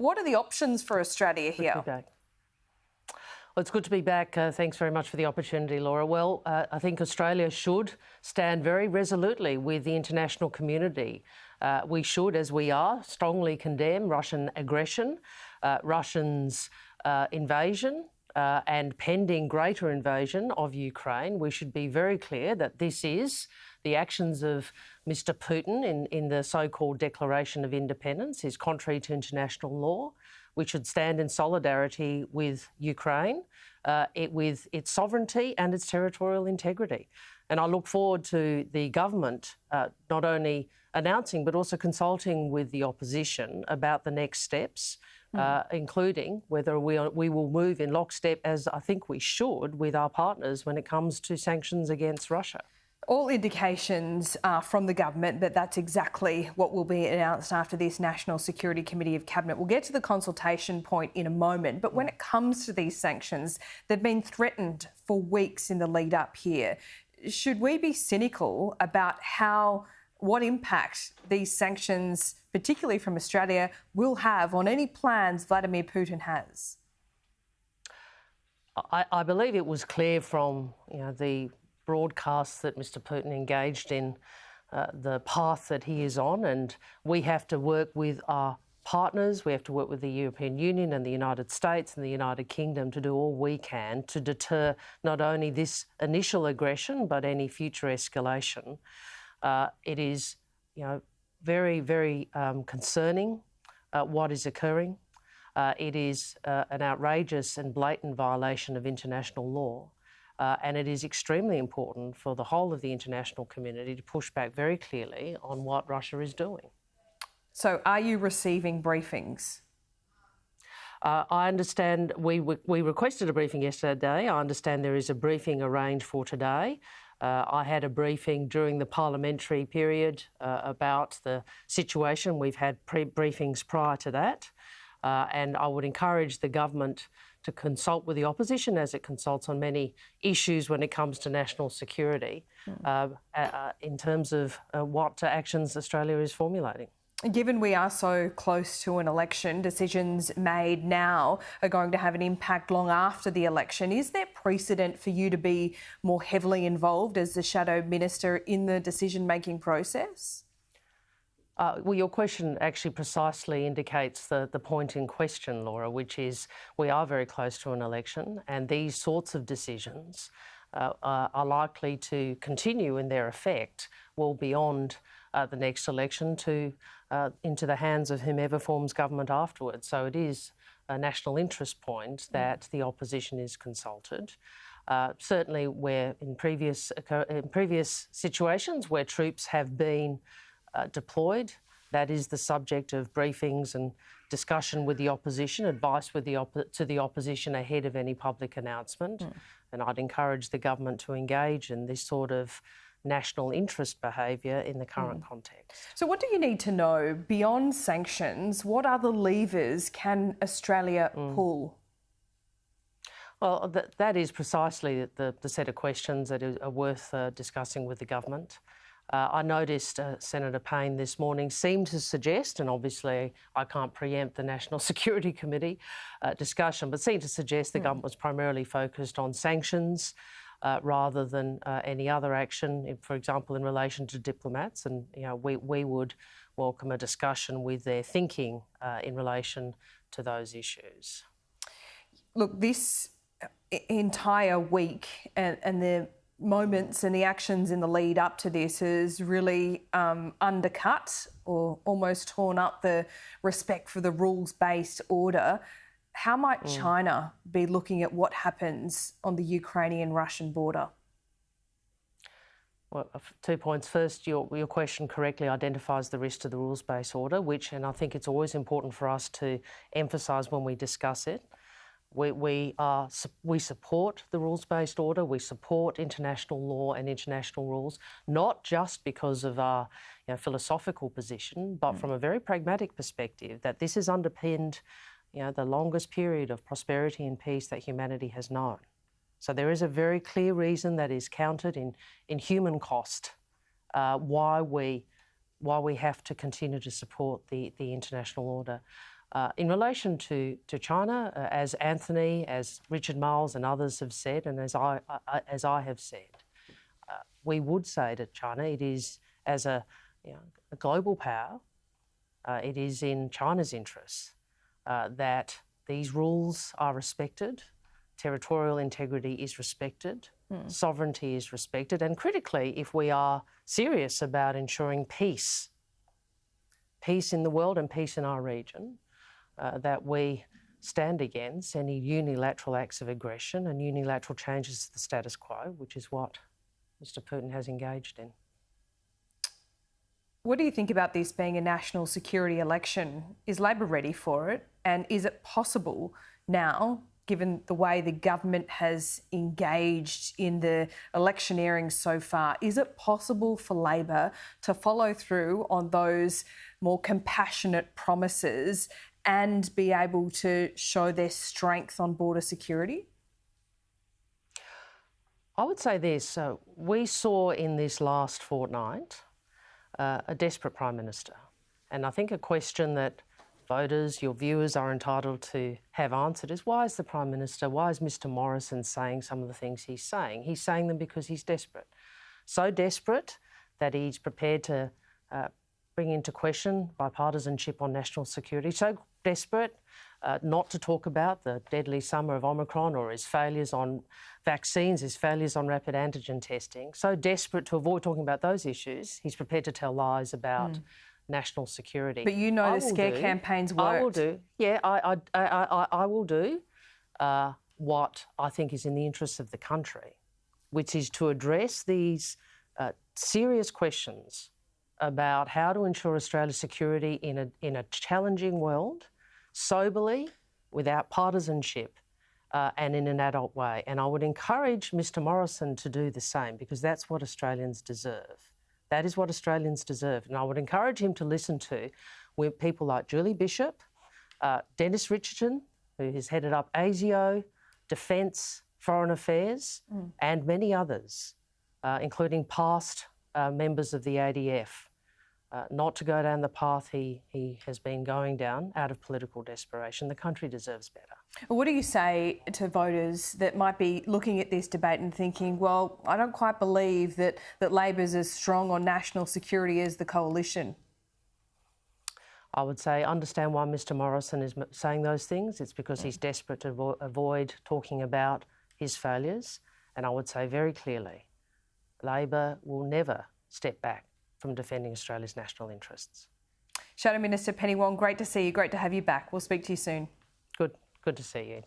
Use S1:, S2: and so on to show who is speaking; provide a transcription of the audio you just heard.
S1: What are the options for Australia here?
S2: Good to be back. Well, it's good to be back. Thanks very much for the opportunity, Laura. Well, I think Australia should stand very resolutely with the international community. We should, as we are, strongly condemn Russian aggression, Russia's invasion, and pending greater invasion of Ukraine. We should be very clear that this is the actions of Mr. Putin in the so-called Declaration of Independence is contrary to international law. We should stand in solidarity with Ukraine, with its sovereignty and its territorial integrity. And I look forward to the government not only announcing but also consulting with the opposition about the next steps, including whether we will move in lockstep, as I think we should, with our partners when it comes to sanctions against Russia.
S1: All indications are from the government that that's exactly what will be announced after this National Security Committee of Cabinet. We'll get to the consultation point in a moment, but when it comes to these sanctions, they've been threatened for weeks in the lead up here. Should we be cynical about what impact these sanctions, particularly from Australia, will have on any plans Vladimir Putin has?
S2: I believe it was clear from the broadcasts that Mr. Putin engaged in the path that he is on, and we have to work with our partners. We have to work with the European Union and the United States and the United Kingdom to do all we can to deter not only this initial aggression but any future escalation. It is, very, very concerning what is occurring. It is an outrageous and blatant violation of international law. And it is extremely important for the whole of the international community to push back very clearly on what Russia is doing.
S1: So are you receiving briefings?
S2: I understand we requested a briefing yesterday. I understand there is a briefing arranged for today. I had a briefing during the parliamentary period about the situation. We've had briefings prior to that. And I would encourage the government to consult with the opposition as it consults on many issues when it comes to national security in terms of what actions Australia is formulating.
S1: Given we are so close to an election, decisions made now are going to have an impact long after the election. Is there precedent for you to be more heavily involved as the Shadow Minister in the decision-making process?
S2: Well, your question actually precisely indicates the point in question, Laura, which is we are very close to an election, and these sorts of decisions are likely to continue in their effect well beyond the next election into the hands of whomever forms government afterwards. So it is a national interest point that the opposition is consulted. Certainly, where in previous situations where troops have been deployed, that is the subject of briefings and discussion with the opposition, advice to the opposition ahead of any public announcement. And I'd encourage the government to engage in this sort of national interest behaviour in the current context.
S1: So what do you need to know beyond sanctions? What other levers can Australia pull?
S2: Well, that is precisely the set of questions that are worth discussing with the government. I noticed Senator Payne this morning seemed to suggest, and obviously I can't preempt the National Security Committee discussion, but seemed to suggest the government was primarily focused on sanctions rather than any other action, for example, in relation to diplomats. And we would welcome a discussion with their thinking in relation to those issues.
S1: Look, this entire week and the moments and the actions in the lead up to this has really undercut or almost torn up the respect for the rules-based order. How might China be looking at what happens on the Ukrainian-Russian border?
S2: Well, 2 points. First, your question correctly identifies the risk to the rules-based order, and I think it's always important for us to emphasise when we discuss it. We support the rules-based order. We support international law and international rules, not just because of our philosophical position, but from a very pragmatic perspective, that this has underpinned the longest period of prosperity and peace that humanity has known. So there is a very clear reason that is counted in human cost why we have to continue to support the international order. In relation to China, as Anthony, as Richard Marles and others have said, and as I have said, we would say to China, it is as a global power, it is in China's interests that these rules are respected, territorial integrity is respected, sovereignty is respected, and critically, if we are serious about ensuring peace in the world and peace in our region, that we stand against any unilateral acts of aggression and unilateral changes to the status quo, which is what Mr. Putin has engaged in.
S1: What do you think about this being a national security election? Is Labor ready for it? And is it possible now, given the way the government has engaged in the electioneering so far, is it possible for Labor to follow through on those more compassionate promises and be able to show their strength on border security?
S2: I would say this. We saw in this last fortnight a desperate Prime Minister. And I think a question that voters, your viewers, are entitled to have answered is, why is the Prime Minister, why is Mr Morrison saying some of the things he's saying? He's saying them because he's desperate. So desperate that he's prepared to bring into question bipartisanship on national security. So desperate not to talk about the deadly summer of Omicron or his failures on vaccines, his failures on rapid antigen testing. So desperate to avoid talking about those issues, he's prepared to tell lies about national security.
S1: But you know the scare campaigns worked.
S2: I will do. Yeah, I will do what I think is in the interests of the country, which is to address these serious questions about how to ensure Australia's security in a challenging world, soberly, without partisanship, and in an adult way. And I would encourage Mr Morrison to do the same, because that's what Australians deserve. That is what Australians deserve. And I would encourage him to listen to people like Julie Bishop, Dennis Richardson, who has headed up ASIO, Defence, Foreign Affairs, and many others, including past members of the ADF, not to go down the path he has been going down out of political desperation. The country deserves better.
S1: What do you say to voters that might be looking at this debate and thinking, well, I don't quite believe that Labor's as strong on national security as the coalition?
S2: I would say understand why Mr Morrison is saying those things. It's because he's desperate to avoid talking about his failures. And I would say very clearly, Labor will never step back from defending Australia's national interests.
S1: Shadow Minister Penny Wong, great to see you. Great to have you back. We'll speak to you soon.
S2: Good to see you.